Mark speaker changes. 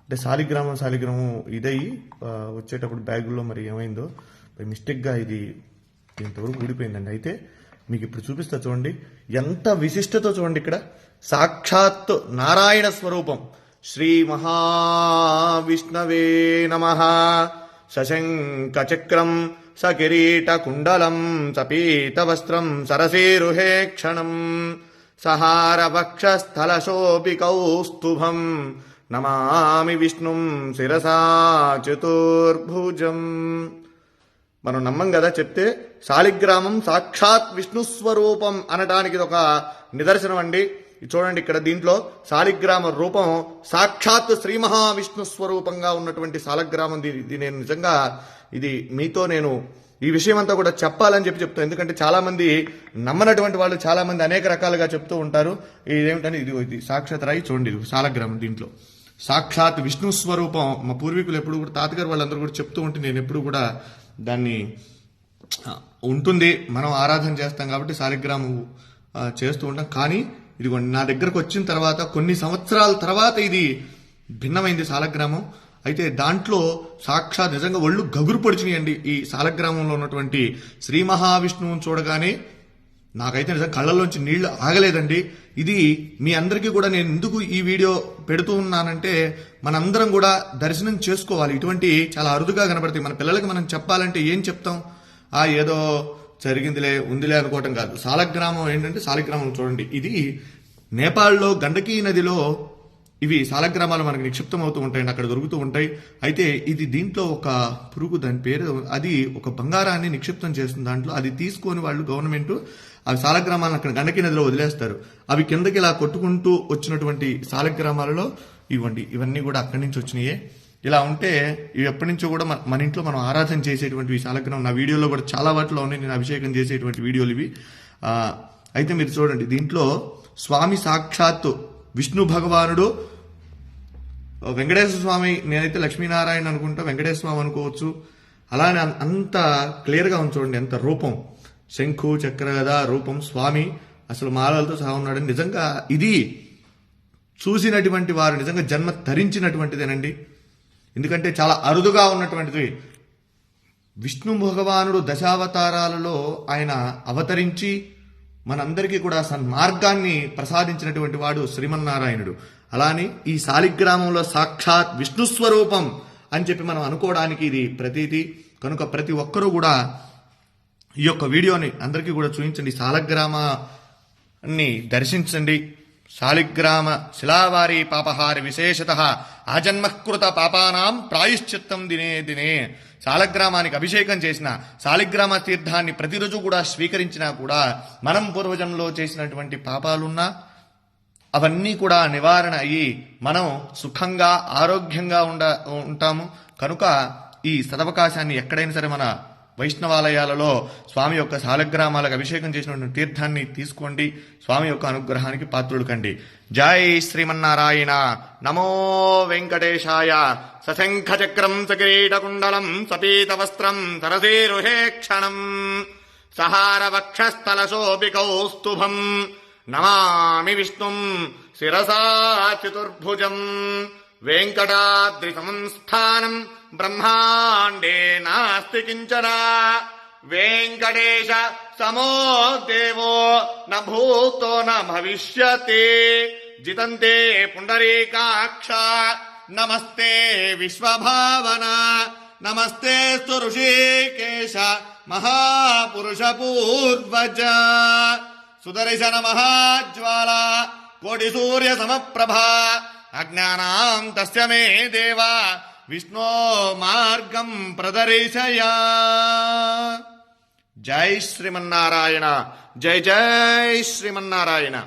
Speaker 1: అంటే శాలిగ్రామం ఇదయ్యి వచ్చేటప్పుడు బ్యాగుల్లో మరి ఏమైందో మిస్టేక్గా ఇది ఇంతవరకు ఊడిపోయిందండి. అయితే మీకు ఇప్పుడు చూపిస్తా చూడండి, ఎంత విశిష్టతో చూడండి. ఇక్కడ సాక్షాత్ నారాయణ స్వరూపం. శ్రీ మహావిష్ణవే నమః. సశంఖ చక్రం సకిరీట కుండలం సపీత వస్త్రం సరసీరుహే క్షణం సహార వక్షస్థల శోభి కౌస్తుభం నమామి విష్ణుం శిరసా చతుర్భుజం. మనం నమ్మం కదా చెప్తే. శాలిగ్రామం సాక్షాత్ విష్ణు స్వరూపం అనడానికి ఇది ఒక నిదర్శనం అండి. చూడండి, ఇక్కడ దీంట్లో శాలిగ్రామ రూపం సాక్షాత్ శ్రీ మహావిష్ణు స్వరూపంగా ఉన్నటువంటి శాలిగ్రామం. ఇది నేను నిజంగా ఇది మీతో నేను ఈ విషయం అంతా కూడా చెప్పాలని చెప్తాను. ఎందుకంటే చాలా మంది నమ్మనటువంటి వాళ్ళు చాలా మంది అనేక రకాలుగా చెప్తూ ఉంటారు. ఇదేమిటని ఇది సాక్షాత్ రాయి చూడండి, ఇది శాలిగ్రామం. దీంట్లో సాక్షాత్ విష్ణు స్వరూపం. మా పూర్వీకులు ఎప్పుడు కూడా తాతగారు వాళ్ళందరూ కూడా చెప్తూ ఉంటే నేను ఎప్పుడు కూడా దాన్ని ఉంటుంది, మనం ఆరాధన చేస్తాం కాబట్టి శాలిగ్రామం చేస్తూ ఉంటాం. కానీ ఇదిగోండి, నా దగ్గరకు వచ్చిన తర్వాత కొన్ని సంవత్సరాల తర్వాత ఇది భిన్నమైంది శాలిగ్రామం. అయితే దాంట్లో సాక్షాత్ నిజంగా ఒళ్ళు గగురు పొడిచినాయండి. ఈ శాలిగ్రామంలో ఉన్నటువంటి శ్రీ మహావిష్ణువుని చూడగానే నాకైతే నిజంగా కళ్ళల్లోంచి నీళ్లు ఆగలేదండి. ఇది మీ అందరికీ కూడా నేను ఎందుకు ఈ వీడియో పెడుతూ ఉన్నానంటే మనందరం కూడా దర్శనం చేసుకోవాలి. ఇటువంటి చాలా అరుదుగా కనబడతాయి. మన పిల్లలకి మనం చెప్పాలంటే ఏం చెప్తాం? ఏదో జరిగిందిలే ఉందిలే అనుకోవటం కాదు. శాలిగ్రామం ఏంటంటే, శాలిగ్రామం చూడండి, ఇది నేపాల్లో గండకీ నదిలో ఇవి శాలిగ్రామాలు మనకి నిక్షిప్తం అవుతూ ఉంటాయండి, అక్కడ దొరుకుతూ ఉంటాయి. అయితే ఇది దీంట్లో ఒక పురుగు, దాని పేరు, అది ఒక బంగారాన్ని నిక్షిప్తం చేస్తుంది దాంట్లో. అది తీసుకొని వాళ్ళు గవర్నమెంట్ ఆ శాలిగ్రామాలను అక్కడ గండకీ నదిలో వదిలేస్తారు. అవి కిందకి ఇలా కొట్టుకుంటూ వచ్చినటువంటి శాలిగ్రామాలలో ఇవన్నీ కూడా అక్కడి నుంచి వచ్చినాయే. ఇలా ఉంటే ఇవి ఎప్పటి నుంచో కూడా మన ఇంట్లో మనం ఆరాధన చేసేటువంటి శాలిగ్రామం. నా వీడియోలో కూడా చాలా వాటిలో ఉన్నాయి, నేను అభిషేకం చేసేటువంటి వీడియోలు ఇవి. అయితే మీరు చూడండి, దీంట్లో స్వామి సాక్షాత్తు విష్ణు భగవానుడు, వెంకటేశ్వర స్వామి, నేనైతే లక్ష్మీనారాయణ అనుకుంటా, వెంకటేశ్వర స్వామి అనుకోవచ్చు. అలానే అంత క్లియర్గా ఉంది చూడండి, ఎంత రూపం, శంఖు చక్రగద రూపం, స్వామి అసలు మాలలతో సహా ఉన్నాడు. నిజంగా ఇది చూసినటువంటి వారు నిజంగా జన్మ ధరించినటువంటిదేనండి. ఎందుకంటే చాలా అరుదుగా ఉన్నటువంటిది. విష్ణు భగవానుడు దశావతారాలలో ఆయన అవతరించి మనందరికీ కూడా సన్మార్గాన్ని ప్రసాదించినటువంటి వాడు శ్రీమన్నారాయణుడు. అలానే ఈ శాలిగ్రామంలో సాక్షాత్ విష్ణు స్వరూపం అని చెప్పి మనం అనుకోవడానికి ఇది ప్రతీతి. కనుక ప్రతి ఒక్కరూ కూడా ఈ యొక్క వీడియోని అందరికీ కూడా చూపించండి, శాలిగ్రామాన్ని దర్శించండి. శాలిగ్రామ శిలావారి పాపహార విశేషత ఆజన్మకృత పాపానాం ప్రాయశ్చిత్తం దినే దినే. శాలిగ్రామానికి అభిషేకం చేసిన, శాలిగ్రామ తీర్థాన్ని ప్రతిరోజు కూడా స్వీకరించినా కూడా మనం పూర్వజన్మలో చేసినటువంటి పాపాలున్నా అవన్నీ కూడా నివారణ అయ్యి మనం సుఖంగా ఆరోగ్యంగా ఉంటాము. కనుక ఈ సదవకాశాన్ని ఎక్కడైనా సరే మన వైష్ణవాలయాలలో స్వామి యొక్క శాలిగ్రామాలకు అభిషేకం చేసినటువంటి తీర్థాన్ని తీసుకోండి. స్వామి యొక్క అనుగ్రహానికి పాత్రులు కండి. జై శ్రీమన్నారాయణ. నమో వెంకటేశాయ. సశంఖ చక్రం సకిరీటకుండలం సపీత వస్త్రం సరసీరుహే క్షణం సహార వక్షస్థల శోభి కౌస్తుభం నమామి విష్ణుం శిరసా చతుర్భుజం. వెంకటాద్రి సంస్థానం బ్రహ్మాండే నాస్తి కించన వెంకటేశ సమో దేవో న భూతో న భవిష్యతి. జితంతే పుండరీకాక్ష నమస్తే విశ్వభావన నమస్తే ఋషికేశ మహాపురుష పూర్వజ. సుదర్శన మహాజ్వాల కోటి సూర్య సమప్రభా అజ్ఞానాం తస్య మే దేవా విష్ణో మార్గం ప్రదర్శయ. జై శ్రీమన్నారాయణ. జై జై శ్రీమన్నారాయణ.